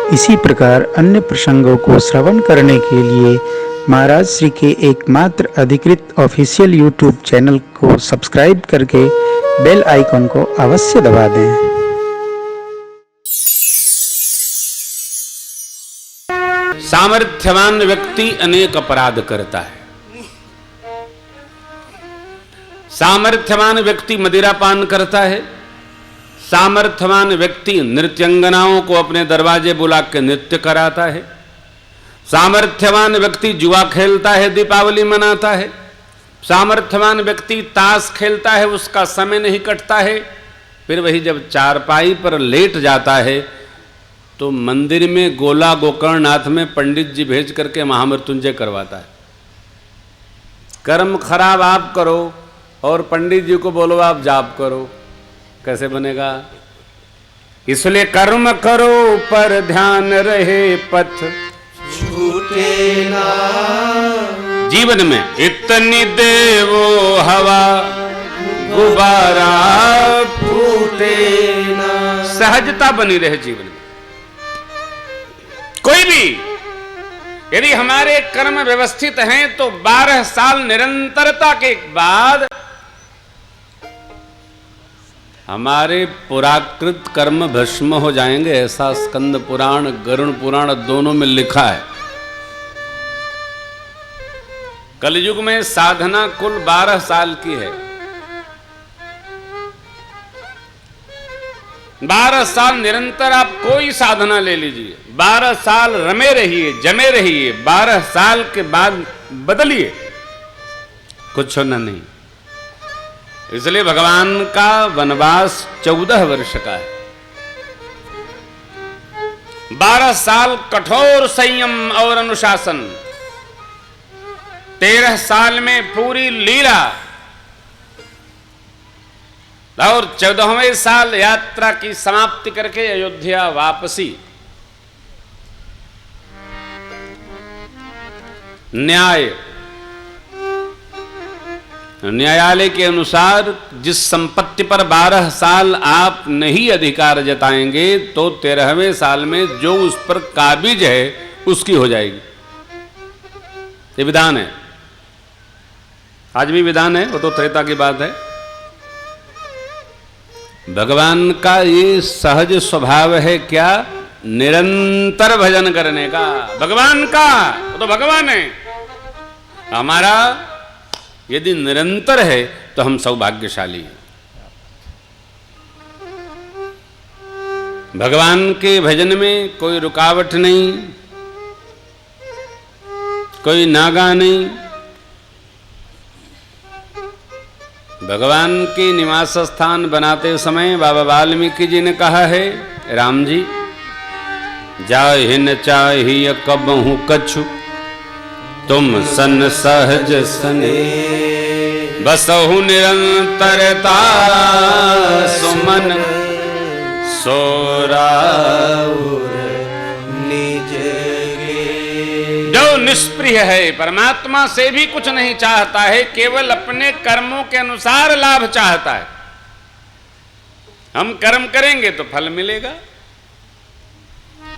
इसी प्रकार अन्य प्रसंगों को श्रवण करने के लिए महाराज श्री के एकमात्र अधिकृत ऑफिशियल यूट्यूब चैनल को सब्सक्राइब करके बेल आइकन को अवश्य दबा दें। सामर्थ्यवान व्यक्ति अनेक अपराध करता है। सामर्थ्यवान व्यक्ति मदिरापान करता है। सामर्थ्यवान व्यक्ति नृत्यांगनाओं को अपने दरवाजे बुला के नृत्य कराता है। सामर्थ्यवान व्यक्ति जुआ खेलता है, दीपावली मनाता है। सामर्थ्यवान व्यक्ति ताश खेलता है, उसका समय नहीं कटता है। फिर वही जब चारपाई पर लेट जाता है तो मंदिर में गोला गोकर्णनाथ में पंडित जी भेज करके महामृत्युंजय करवाता है। कर्म खराब आप करो और पंडित जी को बोलो आप जाप करो, कैसे बनेगा? इसलिए कर्म करो पर ध्यान रहे पथ छूटे ना। जीवन में इतनी देवो हवा गुब्बारा फूटे ना। सहजता बनी रहे जीवन में। कोई भी यदि हमारे कर्म व्यवस्थित हैं तो 12 साल निरंतरता के बाद हमारे पुराकृत कर्म भस्म हो जाएंगे। ऐसा स्कंद पुराण गरुड़ पुराण दोनों में लिखा है। कलयुग में साधना कुल 12 साल की है। 12 साल निरंतर आप कोई साधना ले लीजिए, 12 साल रमे रहिए, जमे रहिए, 12 साल के बाद बदलिए, कुछ होना नहीं। इसलिए भगवान का वनवास 14 वर्ष का है। 12 साल कठोर संयम और अनुशासन, 13 साल में पूरी लीला और 14वें साल यात्रा की समाप्ति करके अयोध्या वापसी। न्यायालय के अनुसार जिस संपत्ति पर 12 साल आप नहीं अधिकार जताएंगे तो 13वें साल में जो उस पर काबिज है उसकी हो जाएगी। ये विधान है, आज भी विधान है, वो तो त्रेता की बात है। भगवान का ये सहज स्वभाव है क्या? निरंतर भजन करने का। भगवान का, वो तो भगवान है। हमारा यदि निरंतर है तो हम सौभाग्यशाली हैं। भगवान के भजन में कोई रुकावट नहीं, कोई नागा नहीं। भगवान के निवास स्थान बनाते समय बाबा वाल्मीकि जी ने कहा है, राम जी जाहि न चाहिए कबहु कछु, तुम सन सहज सने, बसहु निरंतरता सुमन सोराउर निज गे। जो निष्प्रिय है, परमात्मा से भी कुछ नहीं चाहता है, केवल अपने कर्मों के अनुसार लाभ चाहता है। हम कर्म करेंगे तो फल मिलेगा।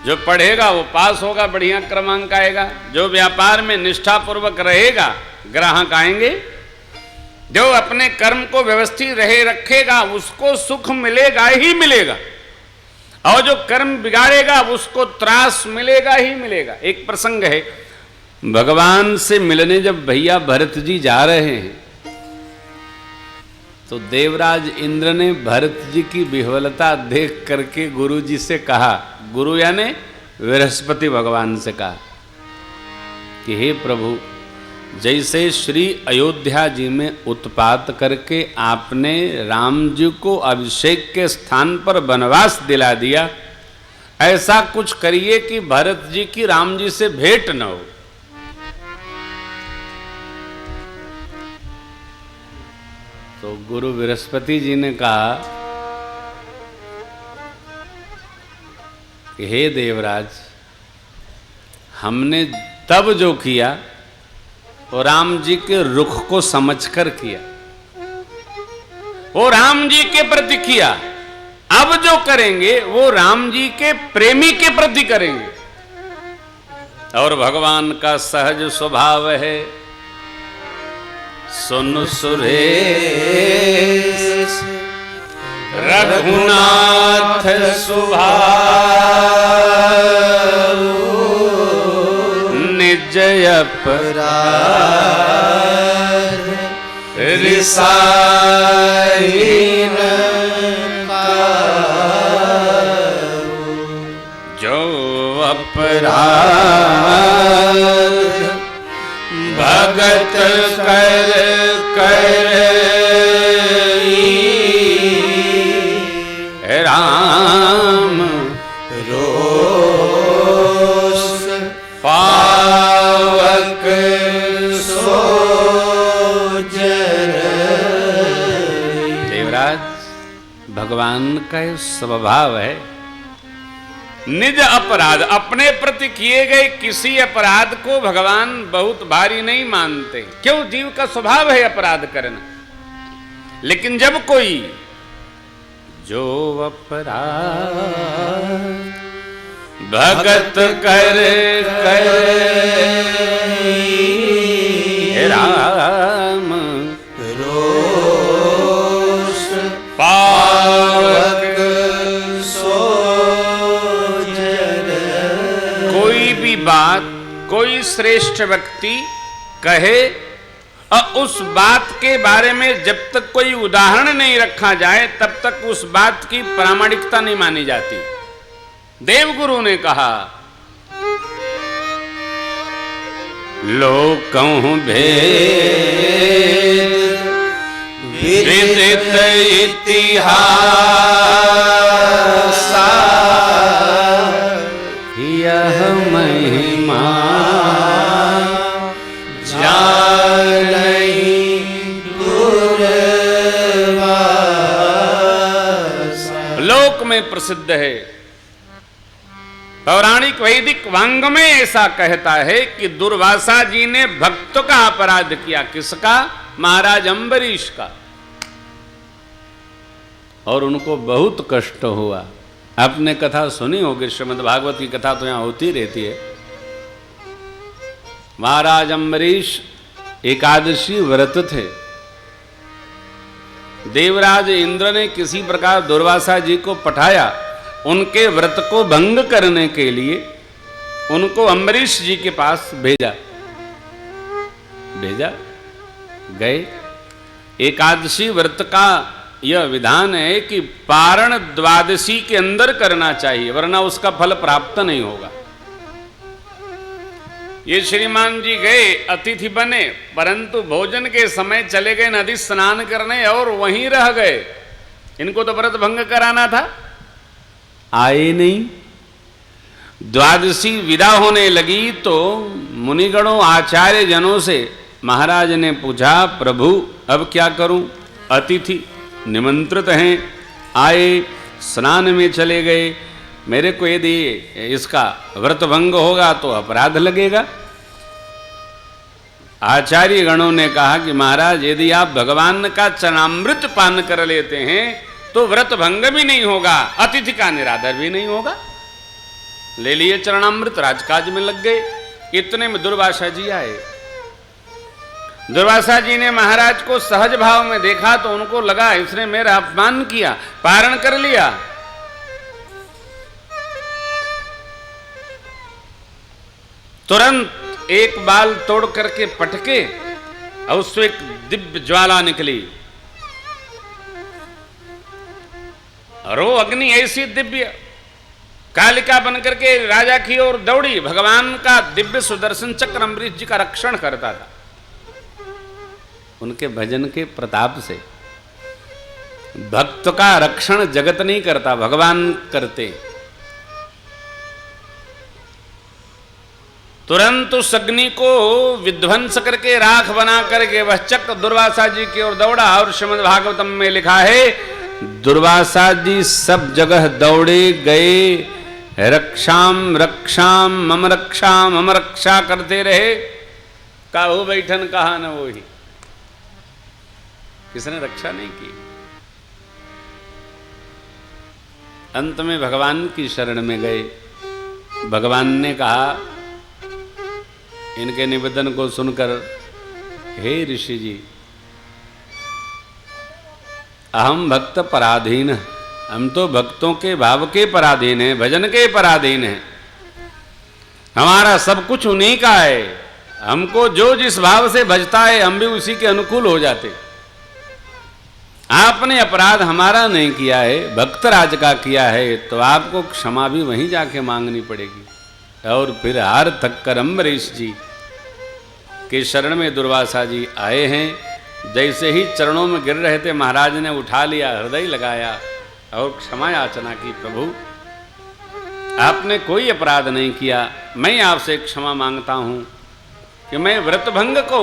जो पढ़ेगा वो पास होगा, बढ़िया क्रमांक आएगा। जो व्यापार में निष्ठापूर्वक रहेगा ग्राहक आएंगे। जो अपने कर्म को व्यवस्थित रहे रखेगा उसको सुख मिलेगा ही मिलेगा, और जो कर्म बिगाड़ेगा उसको त्रास मिलेगा ही मिलेगा। एक प्रसंग है, भगवान से मिलने जब भैया भरत जी जा रहे हैं तो देवराज इंद्र ने भरत जी की विह्वलता देख करके गुरु जी से कहा, गुरु यानी बृहस्पति भगवान से कहा कि हे प्रभु, जैसे श्री अयोध्या जी में उत्पात करके आपने राम जी को अभिषेक के स्थान पर वनवास दिला दिया, ऐसा कुछ करिए कि भरत जी की राम जी से भेंट न हो। तो गुरु बृहस्पति जी ने कहा कि हे देवराज, हमने तब जो किया वो राम जी के रुख को समझकर किया, वो राम जी के प्रति किया। अब जो करेंगे वो राम जी के प्रेमी के प्रति करेंगे। और भगवान का सहज स्वभाव है, सुन सुरेश रघुनाथ स्वभाव, निज अपराध रिसाईन जो अपराध भगत कर कर राम रोष पावक सो जर। देवराज, भगवान का ये स्वभाव है, निज अपराध, अपने प्रति किए गए किसी अपराध को भगवान बहुत भारी नहीं मानते। क्यों? जीव का स्वभाव है अपराध करना। लेकिन जब कोई जो अपराध भगत कर कर राम रोष पावक सो जर। कोई भी बात कोई श्रेष्ठ व्यक्ति कहे और उस बात के बारे में जब तक कोई उदाहरण नहीं रखा जाए तब तक उस बात की प्रामाणिकता नहीं मानी जाती। देवगुरु ने कहा, लोकं भेद विदित इतिहास, यह महिमा लोक में प्रसिद्ध है। पौराणिक वैदिक वांग में ऐसा कहता है कि दुर्वासा जी ने भक्त का अपराध किया। किसका? महाराज अम्बरीश का। और उनको बहुत कष्ट हुआ। आपने कथा सुनी होगी, श्रीमद् भागवत की कथा तो यहां होती रहती है। महाराज अम्बरीश एकादशी व्रत थे। देवराज इंद्र ने किसी प्रकार दुर्वासा जी को पठाया उनके व्रत को भंग करने के लिए। उनको अम्बरीश जी के पास भेजा गए। एकादशी व्रत का यह विधान है कि पारण द्वादशी के अंदर करना चाहिए, वरना उसका फल प्राप्त नहीं होगा। ये श्रीमान जी गए, अतिथि बने, परंतु भोजन के समय चले गए नदी स्नान करने और वहीं रह गए। इनको तो व्रत भंग कराना था, आए नहीं। द्वादशी विदा होने लगी तो मुनिगणों आचार्य जनों से महाराज ने पूछा, प्रभु अब क्या करूं? अतिथि निमंत्रित हैं, आए, स्नान में चले गए, मेरे को यदि इसका व्रत भंग होगा तो अपराध लगेगा। आचार्य गणों ने कहा कि महाराज यदि आप भगवान का चरणामृत पान कर लेते हैं तो व्रत भंग भी नहीं होगा, अतिथि का निरादर भी नहीं होगा। ले लिए चरणामृत, राजकाज में लग गए। इतने में दुर्वासा जी आए। दुर्वासा जी ने महाराज को सहज भाव में देखा तो उनको लगा इसने मेरा अपमान किया, पारण कर लिया। तुरंत एक बाल तोड़ करके पटके और उससे एक दिव्य ज्वाला निकली और वो अग्नि ऐसी दिव्य कालिका बनकर के राजा की ओर दौड़ी। भगवान का दिव्य सुदर्शन चक्र अम्बरीश जी का रक्षण करता था। उनके भजन के प्रताप से भक्त का रक्षण जगत नहीं करता, भगवान करते। तुरंत उस अग्नि को विध्वंस करके राख बना करके वह चक्र दुर्वासा जी की ओर दौड़ा। और श्रीमद् भागवतम में लिखा है दुर्वासा जी सब जगह दौड़े गए, रक्षाम रक्षाम मम रक्षा करते रहे। काहू बैठन कहा न वो ही, किसने रक्षा नहीं की। अंत में भगवान की शरण में गए। भगवान ने कहा, इनके निवेदन को सुनकर, हे ऋषि जी, अहम भक्त पराधीन, हम तो भक्तों के भाव के पराधीन हैं, भजन के पराधीन हैं। हमारा सब कुछ उन्हीं का है। हमको जो जिस भाव से भजता है हम भी उसी के अनुकूल हो जाते। आपने अपराध हमारा नहीं किया है, भक्तराज का किया है, तो आपको क्षमा भी वहीं जाके मांगनी पड़ेगी। और फिर हार थक कर अम्बरीश जी के शरण में दुर्वासा जी आए हैं। जैसे ही चरणों में गिर रहे थे, महाराज ने उठा लिया, हृदय लगाया और क्षमा याचना की। प्रभु, आपने कोई अपराध नहीं किया, मैं आपसे क्षमा मांगता हूं कि मैं व्रतभंग को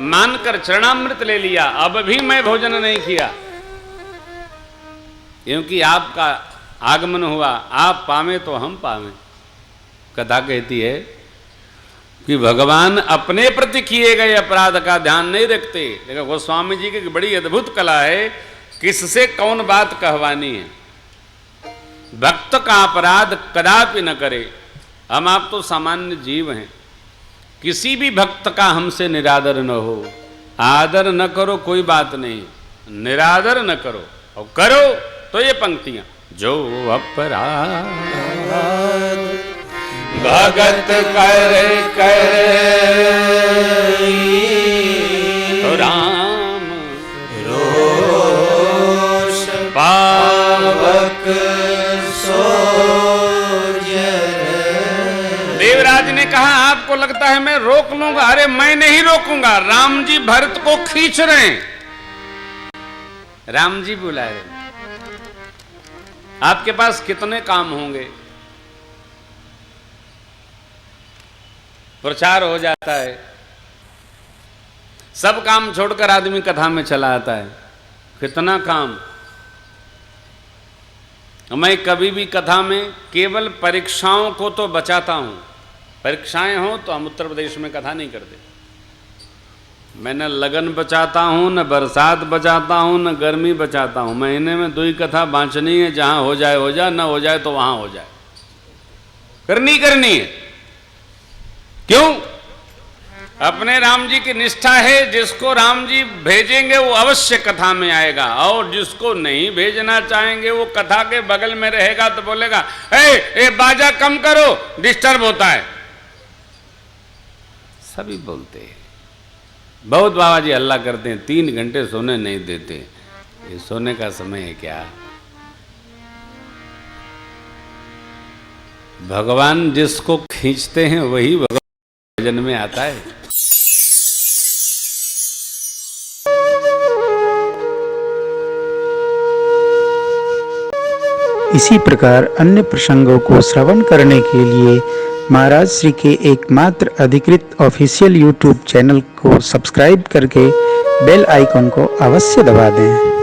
मानकर चरणामृत ले लिया, अब भी मैं भोजन नहीं किया, क्योंकि आपका आगमन हुआ, आप पावे तो हम पावे। कथा कहती है कि भगवान अपने प्रति किए गए अपराध का ध्यान नहीं रखते। देखो, गोस्वामी जी की बड़ी अद्भुत कला है, किससे कौन बात कहवानी है। भक्त का अपराध कदापि न करे। हम आप तो सामान्य जीव हैं, किसी भी भक्त का हमसे निरादर न हो। आदर न करो कोई बात नहीं, निरादर न करो, और करो तो ये पंक्तियां, जो अपराध भगत कर तो राम रोष पावक सो देवराज ने कहा, आपको लगता है मैं रोक लूंगा? अरे मैं नहीं रोकूंगा, राम जी भरत को खींच रहे हैं, राम जी बुला रहे हैं। आपके पास कितने काम होंगे, प्रचार हो जाता है, सब काम छोड़कर आदमी कथा में चला आता है। कितना काम। मैं कभी भी कथा में केवल परीक्षाओं को तो बचाता हूं। परीक्षाएं हो तो हम उत्तर प्रदेश में कथा नहीं करते। मैं न लगन बचाता हूं, न बरसात बचाता हूं, न गर्मी बचाता हूं। महीने में 2 ही कथा बांचनी है, जहां हो जाए हो जाए, न हो जाए तो वहां हो जाए, करनी है। क्यों? अपने राम जी की निष्ठा है, जिसको राम जी भेजेंगे वो अवश्य कथा में आएगा, और जिसको नहीं भेजना चाहेंगे वो कथा के बगल में रहेगा तो बोलेगा, ए बाजा कम करो, डिस्टर्ब होता है। सभी बोलते हैं। बहुत बाबा जी हल्ला करते हैं, 3 घंटे सोने नहीं देते। ये सोने का समय है क्या? भगवान जिसको खींचते हैं वही भगवान भजन में आता है। इसी प्रकार अन्य प्रसंगों को श्रवण करने के लिए महाराज श्री के एकमात्र अधिकृत ऑफिशियल YouTube चैनल को सब्सक्राइब करके बेल आइकन को अवश्य दबा दें।